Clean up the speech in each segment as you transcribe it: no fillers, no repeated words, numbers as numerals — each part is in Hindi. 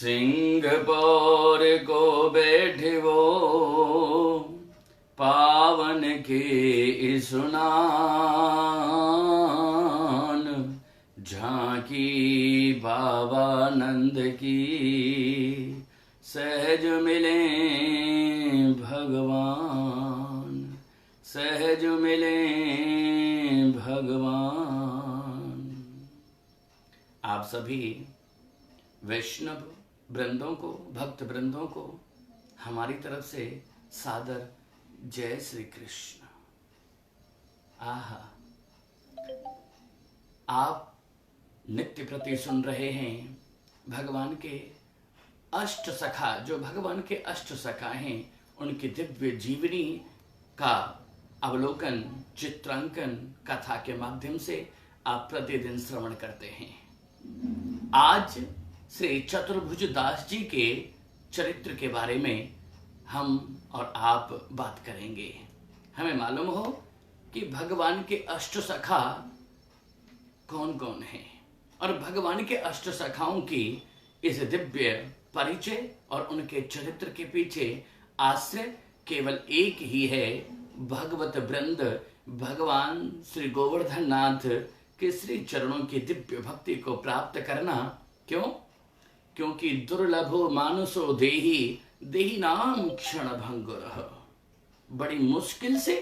सिंह पौर को बैठे वो पावन के स्नान, झांकी बाबा नंद की सहज मिले भगवान, सहज मिले भगवान। आप सभी वैष्णव वृंदों को, भक्त वृंदों को हमारी तरफ से सादर जय श्री कृष्ण। आहा, आप नित्य प्रति सुन रहे हैं भगवान के अष्ट सखा, जो भगवान के अष्ट सखा हैं उनकी दिव्य जीवनी का अवलोकन, चित्रांकन कथा के माध्यम से आप प्रतिदिन श्रवण करते हैं। आज श्री चतुर्भुज दास जी के चरित्र के बारे में हम और आप बात करेंगे। हमें मालूम हो कि भगवान के अष्ट सखा कौन कौन हैं और भगवान के अष्ट सखाओं की इस दिव्य परिचय और उनके चरित्र के पीछे आश्रय केवल एक ही है, भगवत वृंद भगवान श्री गोवर्धन नाथ के श्री चरणों की दिव्य भक्ति को प्राप्त करना। क्यों? क्योंकि दुर्लभो मानुषो देही, देही नाम क्षण भंगुरः। बड़ी मुश्किल से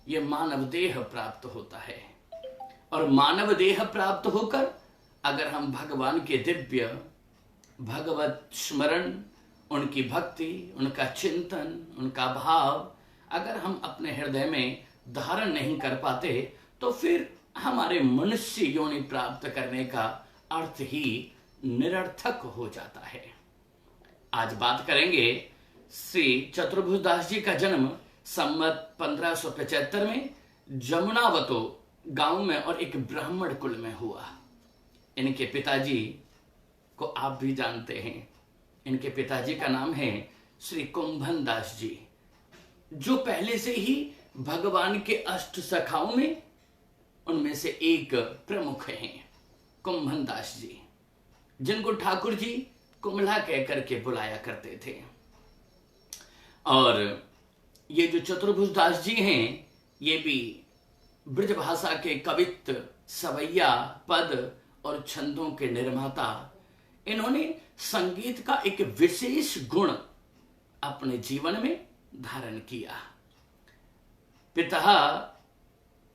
यह मानव देह प्राप्त होता है और मानव देह प्राप्त होकर अगर हम भगवान के दिव्य भगवत स्मरण, उनकी भक्ति, उनका चिंतन, उनका भाव अगर हम अपने हृदय में धारण नहीं कर पाते तो फिर हमारे मनुष्य योनि प्राप्त करने का अर्थ ही निरर्थक हो जाता है। आज बात करेंगे श्री चतुर्भुज दास जी का जन्म संवत 1575 में जमुनावतो गांव में और एक ब्राह्मण कुल में हुआ। इनके पिताजी को आप भी जानते हैं, इनके पिताजी का नाम है श्री कुंभन दास जी, जो पहले से ही भगवान के अष्ट सखाओं में उनमें से एक प्रमुख हैं। कुंभन दास जी, जिनको ठाकुर जी कुमला कहकर के बुलाया करते थे। और ये जो चतुर्भुज दास जी हैं, ये भी ब्रज भाषा के कवित्त, सवैया, पद और छंदों के निर्माता। इन्होंने संगीत का एक विशेष गुण अपने जीवन में धारण किया।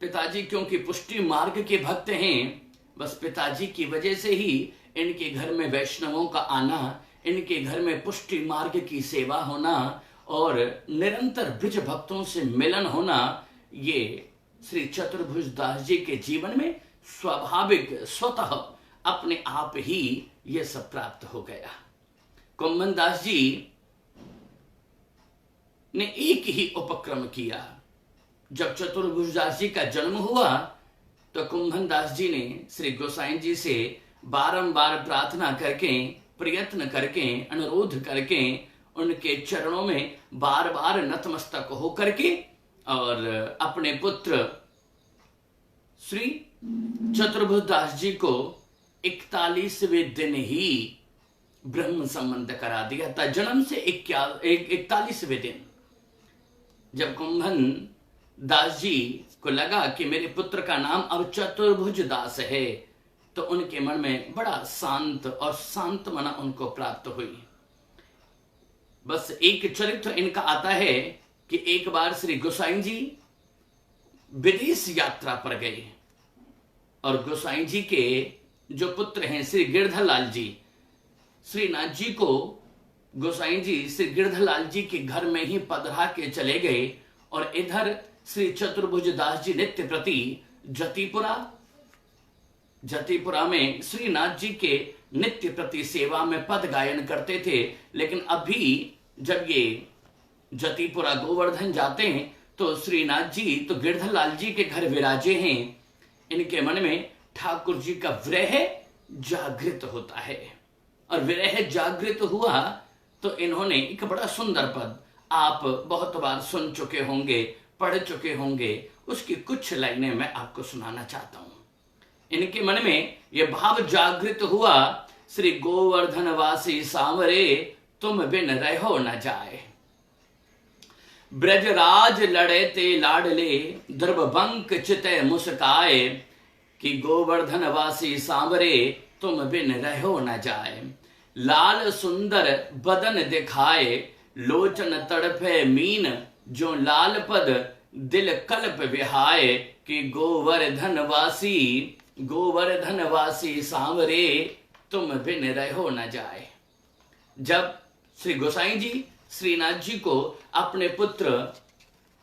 पिताजी क्योंकि पुष्टि मार्ग के भक्त हैं, बस पिताजी की वजह से ही इनके घर में वैष्णवों का आना, इनके घर में पुष्टि मार्ग की सेवा होना और निरंतर ब्रज भक्तों से मिलन होना, ये श्री चतुर्भुज दास जी के जीवन में स्वाभाविक स्वतः अपने आप ही ये सब प्राप्त हो गया। कुंभन दास जी ने एक ही उपक्रम किया। जब चतुर्भुज दास जी का जन्म हुआ तो कुंभन दास जी ने श्री गोसाई जी से बारंबार प्रार्थना करके, प्रयत्न करके, अनुरोध करके उनके चरणों में बार बार नतमस्तक हो करके और अपने पुत्र श्री चतुर्भुज दास जी को 41वें दिन ही ब्रह्म संबंध करा दिया था। जन्म से 41वें दिन जब कुंभन दास जी को लगा कि मेरे पुत्र का नाम अब चतुर्भुज दास है, तो उनके मन में बड़ा शांत और शांत मना उनको प्राप्त हुई। बस एक चरित्र इनका आता है कि एक बार श्री गोसाई जी विदेश यात्रा पर गए और गोसाई जी के जो पुत्र हैं श्री गिरधरलाल जी, श्रीनाथ जी को गोसाई जी श्री गिरधरलाल जी के घर में ही पधरा के चले गए और इधर श्री चतुर्भुज दास जी नित्य प्रति जतिपुरा में श्रीनाथ जी के नित्य प्रति सेवा में पद गायन करते थे। लेकिन अभी जब ये जतिपुरा गोवर्धन जाते हैं तो श्रीनाथ जी तो गिरधरलाल जी के घर विराजे हैं। इनके मन में ठाकुर जी का विरह जागृत होता है और विरह जागृत हुआ तो इन्होंने एक बड़ा सुंदर पद, आप बहुत बार सुन चुके होंगे, पढ़ चुके होंगे, उसकी कुछ लाइनें मैं आपको सुनाना चाहता हूं। इनके मन में यह भाव जागृत हुआ, श्री गोवर्धन वासी सांवरे तुम बिन रहो न जाए। ब्रजराज लड़े ते लाडले द्रवबंक चिते मुस्काए, कि गोवर्धन वासी सांवरे तुम बिन रहो न जाए। लाल सुंदर बदन दिखाए लोचन तड़फे मीन, जो लाल पद दिल कल्प विहाय, कि गोवर्धन वासी सांवरे तुम बिन रहो न जाए। जब श्री गोसाई जी श्रीनाथ जी को अपने पुत्र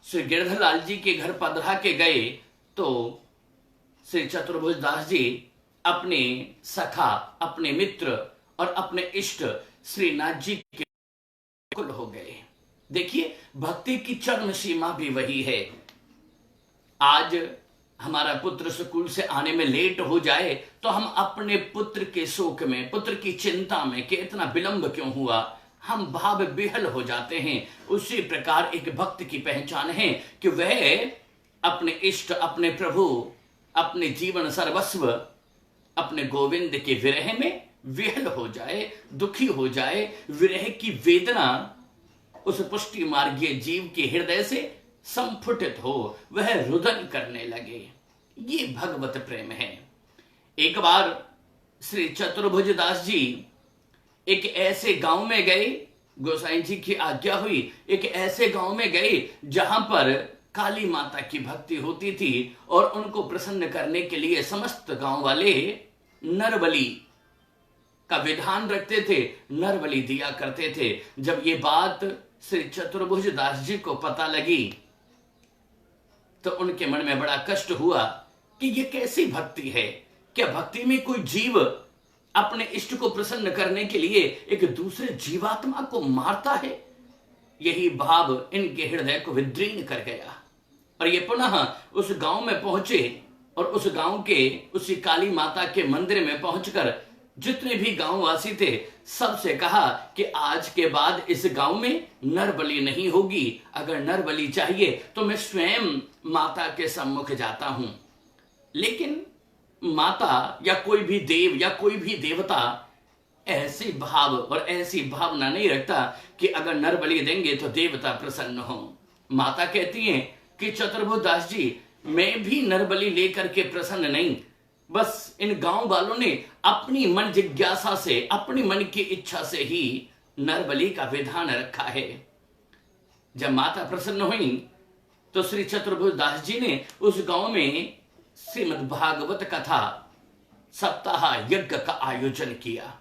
श्री गिरधरलाल जी के घर पधरा के गए, तो श्री चतुर्भुज दास जी अपने सखा, अपने मित्र और अपने इष्ट श्रीनाथ जी के कुल हो गए। देखिए, भक्ति की चरम सीमा भी वही है। आज हमारा पुत्र स्कूल से आने में लेट हो जाए तो हम अपने पुत्र के शोक में, पुत्र की चिंता में कि इतना विलंब क्यों हुआ, हम भाव विहल हो जाते हैं। उसी प्रकार एक भक्त की पहचान है कि वह अपने इष्ट, अपने प्रभु, अपने जीवन सर्वस्व, अपने गोविंद के विरह में विहल हो जाए, दुखी हो जाए। विरह की वेदना उस पुष्टि मार्गीय जीव के हृदय से संफुटित हो, वह रुदन करने लगे। ये भगवत प्रेम है। एक बार श्री चतुर्भुज दास जी एक ऐसे गांव में गए, गोसाई जी की आज्ञा हुई, एक ऐसे गांव में गए जहां पर काली माता की भक्ति होती थी और उनको प्रसन्न करने के लिए समस्त गांव वाले नरबलि का विधान रखते थे, नरबलि दिया करते थे। जब ये बात श्री चतुर्भुज दास जी को पता लगी तो उनके मन में बड़ा कष्ट हुआ कि ये कैसी भक्ति है। क्या भक्ति में कोई जीव अपने इष्ट को प्रसन्न करने के लिए एक दूसरे जीवात्मा को मारता है? यही भाव इनके हृदय को विद्रीन कर गया और ये पुनः उस गांव में पहुंचे और उस गांव के उसी काली माता के मंदिर में पहुंचकर जितने भी गांववासी थे सबसे कहा कि आज के बाद इस गांव में नरबलि नहीं होगी। अगर नरबलि चाहिए तो मैं स्वयं माता के सम्मुख जाता हूं। लेकिन माता या कोई भी देव या कोई भी देवता ऐसी भाव और ऐसी भावना नहीं रखता कि अगर नरबलि देंगे तो देवता प्रसन्न हो। माता कहती है कि चतुर्भुज दास जी, मैं भी नरबलि लेकर के प्रसन्न नहीं, बस इन गांव वालों ने अपनी मन जिज्ञासा से, अपनी मन की इच्छा से ही नरबलि का विधान रखा है। जब माता प्रसन्न हुई तो श्री चतुर्भुज दास जी ने उस गांव में श्रीमद् भागवत कथा सप्ताह यज्ञ का आयोजन किया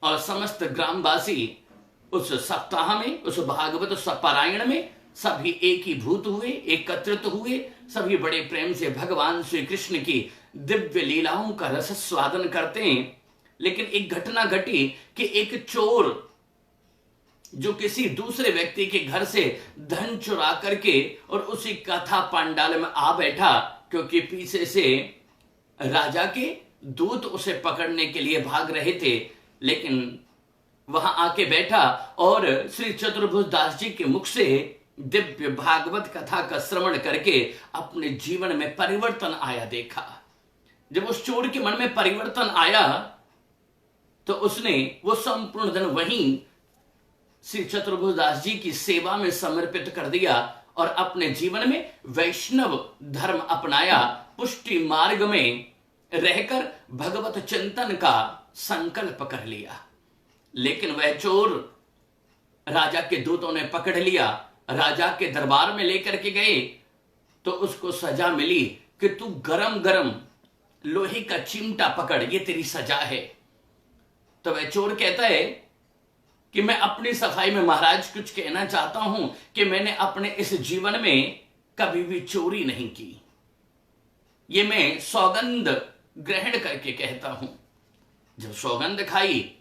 और समस्त ग्रामवासी उस सप्ताह में, उस भागवत पारायण में सभी एक ही भूत हुए, एकत्रित हुए। सभी बड़े प्रेम से भगवान श्री कृष्ण की दिव्य लीलाओं का रस स्वादन करते हैं। लेकिन एक घटना घटी कि एक चोर जो किसी दूसरे व्यक्ति के घर से धन चुरा करके और उसी कथा पंडाल में आ बैठा, क्योंकि पीछे से राजा के दूत उसे पकड़ने के लिए भाग रहे थे। लेकिन वहां आके बैठा और श्री चतुर्भुज दास जी के मुख से दिव्य भागवत कथा का श्रवण करके अपने जीवन में परिवर्तन आया देखा। जब उस चोर के मन में परिवर्तन आया तो उसने वो संपूर्ण दिन वहीं श्री चतुर्भुज दास जी की सेवा में समर्पित कर दिया और अपने जीवन में वैष्णव धर्म अपनाया। पुष्टि मार्ग में रहकर भगवत चिंतन का संकल्प कर लिया। लेकिन वह चोर राजा के दूतों ने पकड़ लिया, राजा के दरबार में लेकर के गए तो उसको सजा मिली कि तू गरम गरम लोहे का चिमटा पकड़, ये तेरी सजा है। तो वह चोर कहता है कि मैं अपनी सफाई में महाराज कुछ कहना चाहता हूं कि मैंने अपने इस जीवन में कभी भी चोरी नहीं की, ये मैं सौगंध ग्रहण करके कहता हूं। जब सौगंध खाई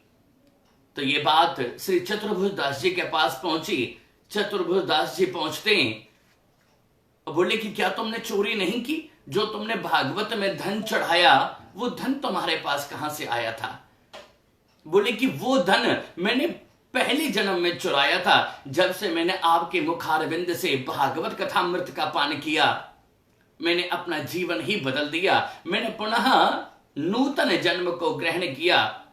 तो ये बात श्री चतुर्भुज दास जी के पास पहुंची। चतुर्भुज दास जी पहुंचते हैं, बोले कि क्या तुमने चोरी नहीं की? जो तुमने भागवत में धन चढ़ाया वो धन तुम्हारे पास कहां से आया था? बोले कि वो धन मैंने पहले जन्म में चुराया था, जब से मैंने आपके मुखारविंद से भागवत कथामृत का पान किया मैंने अपना जीवन ही बदल दिया। मैंने पुनः नूतन जन्म को ग्रहण किया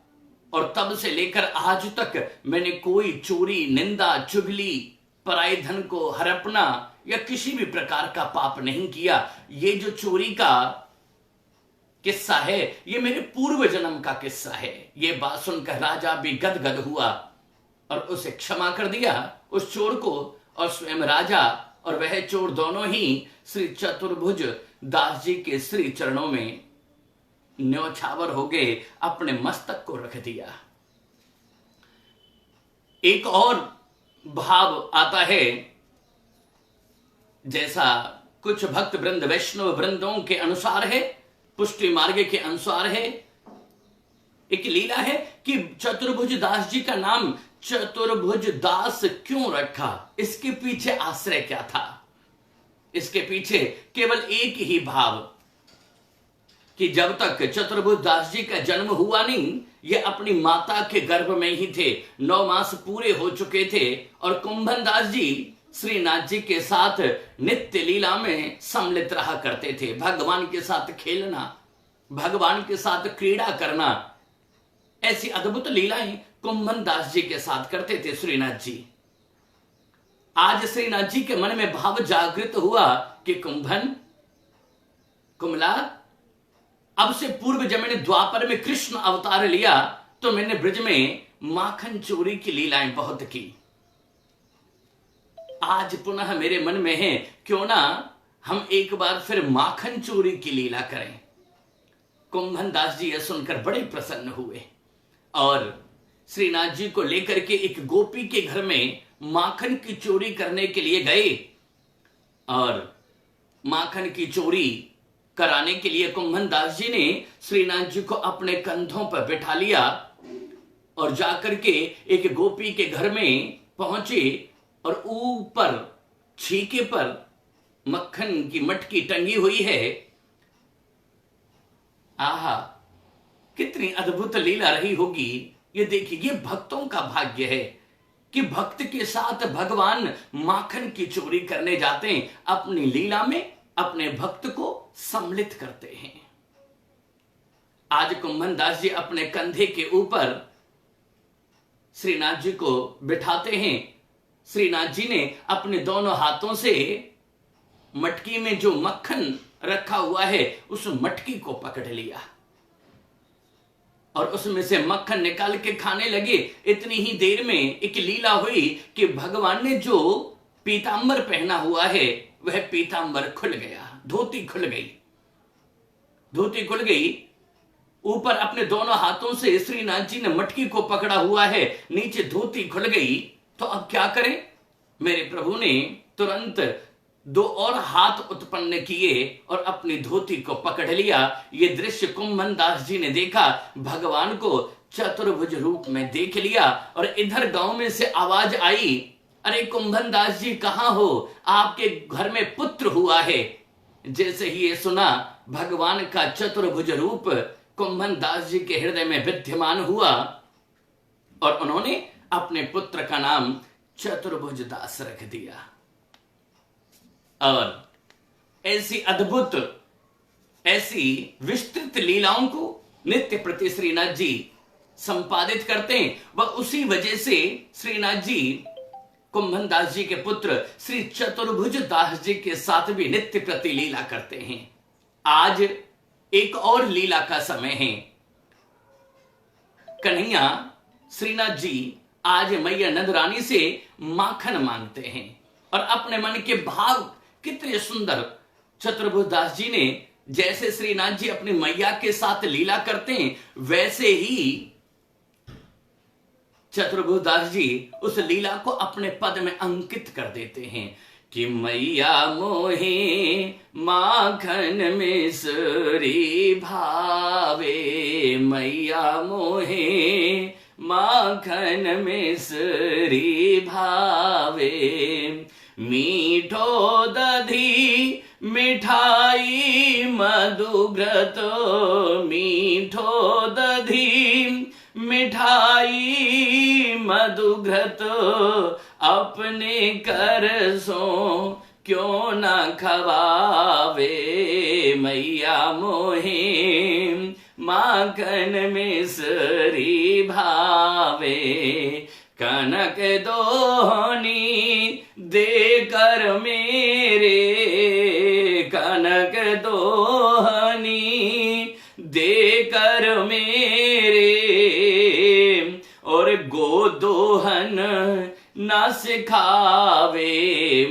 और तब से लेकर आज तक मैंने कोई चोरी, निंदा, चुगली, पराये धन को हड़पना या किसी भी प्रकार का पाप नहीं किया। ये जो चोरी का किस्सा है ये मेरे पूर्व जन्म का किस्सा है। ये बात सुनकर राजा भी गदगद हुआ और उसे क्षमा कर दिया, उस चोर को। और स्वयं राजा और वह चोर दोनों ही श्री चतुर्भुज दास जी के श्री चरणों में न्यौछावर हो गए, अपने मस्तक को रख दिया। एक और भाव आता है, जैसा कुछ भक्त वृंद वैष्णव वृंदों के अनुसार है, पुष्टि मार्ग के अनुसार है, एक लीला है कि चतुर्भुज दास जी का नाम चतुर्भुज दास क्यों रखा, इसके पीछे आश्रय क्या था। इसके पीछे केवल एक ही भाव कि जब तक चतुर्भुज दास जी का जन्म हुआ नहीं, ये अपनी माता के गर्भ में ही थे, 9 मास पूरे हो चुके थे और कुंभन दास जी श्रीनाथ जी के साथ नित्य लीला में सम्मिलित रहा करते थे। भगवान के साथ खेलना, भगवान के साथ क्रीड़ा करना, ऐसी अद्भुत लीलाएं कुंभन दास जी के साथ करते थे श्रीनाथ जी। आज श्रीनाथ जी के मन में भाव जागृत हुआ कि कुंभन, कुमला, अब से पूर्व जब मैंने द्वापर में कृष्ण अवतार लिया तो मैंने ब्रज में माखन चोरी की लीलाएं बहुत की। आज पुनः मेरे मन में है क्यों ना हम एक बार फिर माखन चोरी की लीला करें। कुंभन दास जी यह सुनकर बड़े प्रसन्न हुए और श्रीनाथ जी को लेकर के एक गोपी के घर में माखन की चोरी करने के लिए गए और माखन की चोरी कराने के लिए कुंभन दास जी ने श्रीनाथ जी को अपने कंधों पर बिठा लिया और जाकर के एक गोपी के घर में पहुंचे और ऊपर छीके पर मक्खन की मटकी टंगी हुई है। आहा, कितनी अद्भुत लीला रही होगी। ये देखिए, ये भक्तों का भाग्य है कि भक्त के साथ भगवान माखन की चोरी करने जाते हैं, अपनी लीला में अपने भक्त को सम्मिलित करते हैं। आज कुंभन दास जी अपने कंधे के ऊपर श्रीनाथ जी को बिठाते हैं। श्रीनाथ जी ने अपने दोनों हाथों से मटकी में जो मक्खन रखा हुआ है उस मटकी को पकड़ लिया और उसमें से मक्खन निकाल के खाने लगे। इतनी ही देर में एक लीला हुई कि भगवान ने जो पीतांबर पहना हुआ है वह पीतांबर खुल गया, धोती खुल गई, धोती खुल गई। ऊपर अपने दोनों हाथों से श्रीनाथ जी ने मटकी को पकड़ा हुआ है, नीचे धोती खुल गई। तो अब क्या करें? मेरे प्रभु ने तुरंत 2 और हाथ उत्पन्न किए और अपनी धोती को पकड़ लिया। ये दृश्य कुंभन दास जी ने देखा, भगवान को चतुर्भुज रूप में देख लिया और इधर गांव में से आवाज आई, अरे कुंभन दास जी कहां हो, आपके घर में पुत्र हुआ है। जैसे ही ये सुना, भगवान का चतुर्भुज रूप कुंभन दास जी के हृदय में विद्यमान हुआ और उन्होंने अपने पुत्र का नाम चतुर्भुज दास रख दिया। और ऐसी अद्भुत, ऐसी विस्तृत लीलाओं को नित्य प्रति श्रीनाथ जी संपादित करते हैं। वह उसी वजह से श्रीनाथ जी कुंभन दास जी के पुत्र श्री चतुर्भुज दास जी के साथ भी नित्य प्रति लीला करते हैं। आज एक और लीला का समय है। कन्हैया श्रीनाथ जी आज मैया नंद रानी से माखन मांगते हैं और अपने मन के भाव कितने सुंदर चतुर्भुज दास जी ने, जैसे श्रीनाथ जी अपनी मैया के साथ लीला करते हैं वैसे ही चतुर्भुज दास जी उस लीला को अपने पद में अंकित कर देते हैं कि मैया मोहे माखन मिसरी भावे, मैया मोहे माखन मिसरी भावे, मीठो दधी मिठाई मधुघ्रत, मीठो दधी मिठाई मधुघ्रत, अपने कर सो क्यों न खवावे, मैया मोहे माखन माखन मिश्री भावे, कनक दोहनी देकर मेरे, कनक दोहनी देकर मेरे, और गोदोहन न सिखावे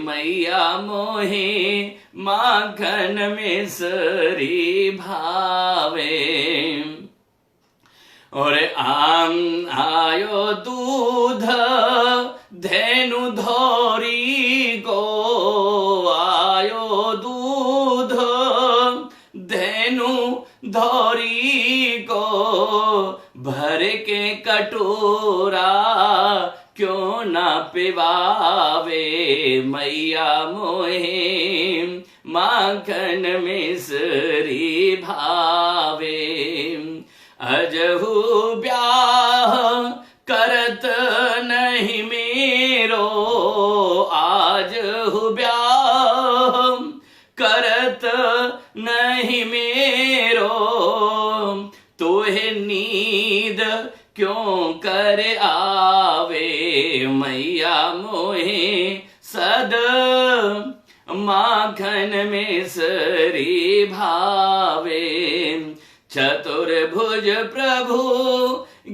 मैया मोहे, माखन मिश्री भावे। और आयो दूध धेनु धोरी को, आयो दूध धेनु धोरी को, भर के कटोरा क्यों ना पिवावे मैया मोहे, माखन मिश्री भावे। अजहू ब्याह करत नहीं मेरो, आजहू ब्याह करत नहीं मेरो, तोहे नींद क्यों कर आवे मैया मोहे, सद माखन मिश्री भावे। चतुर्भुज प्रभु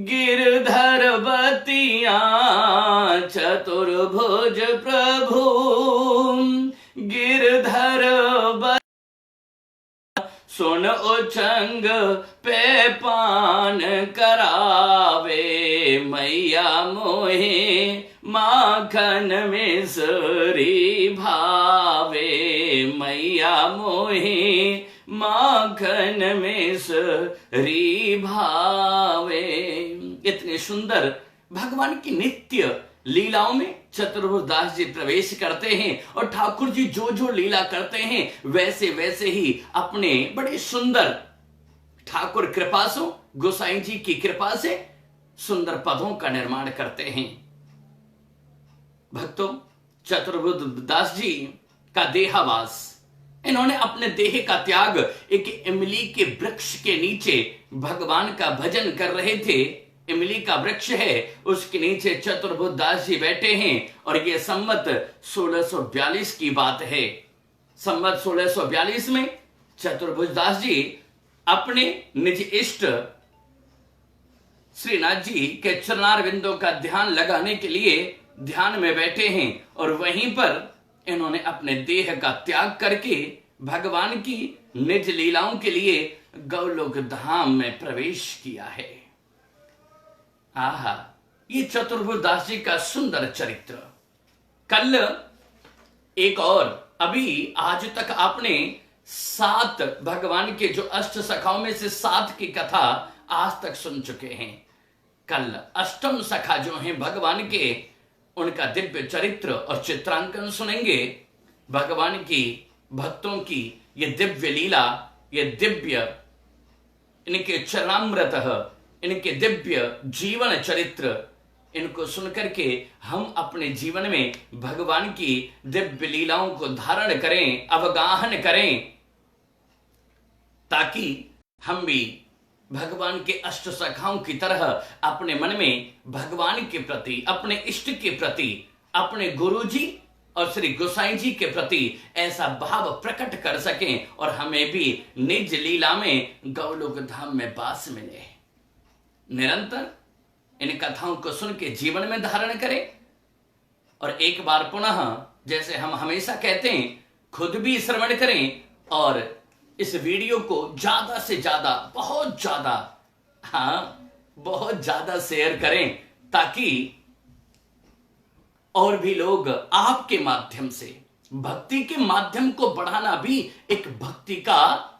गिरधर बतिया, चतुर्भुज प्रभु गिरधर बतिया, सुन उचंग पे पान करावे मैया मोहे, माखन मिश्री भावे मैया मोहे, माखन मिश्री भावे। इतने सुंदर भगवान की नित्य लीलाओं में चतुर्भुज दास जी प्रवेश करते हैं और ठाकुर जी जो जो लीला करते हैं वैसे वैसे ही अपने बड़े सुंदर ठाकुर कृपा से, गोसाई जी की कृपा से सुंदर पदों का निर्माण करते हैं। भक्तों, चतुर्भुज दास जी का देहावास, इन्होंने अपने देह का त्याग एक इमली के वृक्ष के नीचे भगवान का भजन कर रहे थे। इमली का वृक्ष है, उसके नीचे चतुर्भुज दास जी बैठे हैं और यह संवत 1642 की बात है। संवत 1642 में चतुर्भुज दास जी अपने निज इष्ट श्रीनाथ जी के चरणार बिंदों का ध्यान लगाने के लिए ध्यान में बैठे हैं और वहीं पर इन्होंने अपने देह का त्याग करके भगवान की निज लीलाओं के लिए गौलोक धाम में प्रवेश किया है। आहा, ये चतुर्भुज दास जी का सुंदर चरित्र। कल एक और, अभी आज तक आपने 7 भगवान के जो अष्ट सखाओं में से 7 की कथा आज तक सुन चुके हैं। कल अष्टम सखा जो हैं भगवान के, उनका दिव्य चरित्र और चित्रांकन सुनेंगे। भगवान की भक्तों की ये दिव्य लीला, ये दिव्य इनके चरणामृत, इनके दिव्य जीवन चरित्र, इनको सुनकर के हम अपने जीवन में भगवान की दिव्य लीलाओं को धारण करें, अवगाहन करें, ताकि हम भी भगवान के अष्ट सखाओं की तरह अपने मन में भगवान के प्रति, अपने इष्ट के प्रति, अपने गुरुजी और श्री गोसाई जी के प्रति ऐसा भाव प्रकट कर सकें और हमें भी निज लीला में गौलोक धाम में वास मिले। निरंतर इन कथाओं को सुन के जीवन में धारण करें और एक बार पुनः, जैसे हम हमेशा कहते हैं, खुद भी श्रवण करें और इस वीडियो को ज्यादा से ज्यादा, बहुत ज्यादा, बहुत ज्यादा शेयर करें, ताकि और भी लोग आपके माध्यम से, भक्ति के माध्यम को बढ़ाना भी एक भक्ति का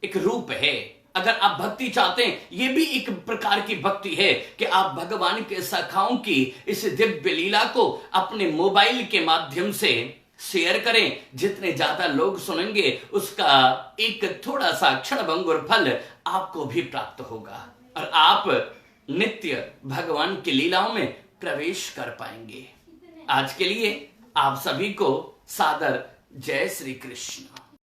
एक रूप है। अगर आप भक्ति चाहते हैं, यह भी एक प्रकार की भक्ति है कि आप भगवान के सखाओं की इस दिव्य लीला को अपने मोबाइल के माध्यम से शेयर करें। जितने ज्यादा लोग सुनेंगे, उसका एक थोड़ा सा क्षणभंगुर फल आपको भी प्राप्त होगा और आप नित्य भगवान की लीलाओं में प्रवेश कर पाएंगे। आज के लिए आप सभी को सादर जय श्री कृष्ण।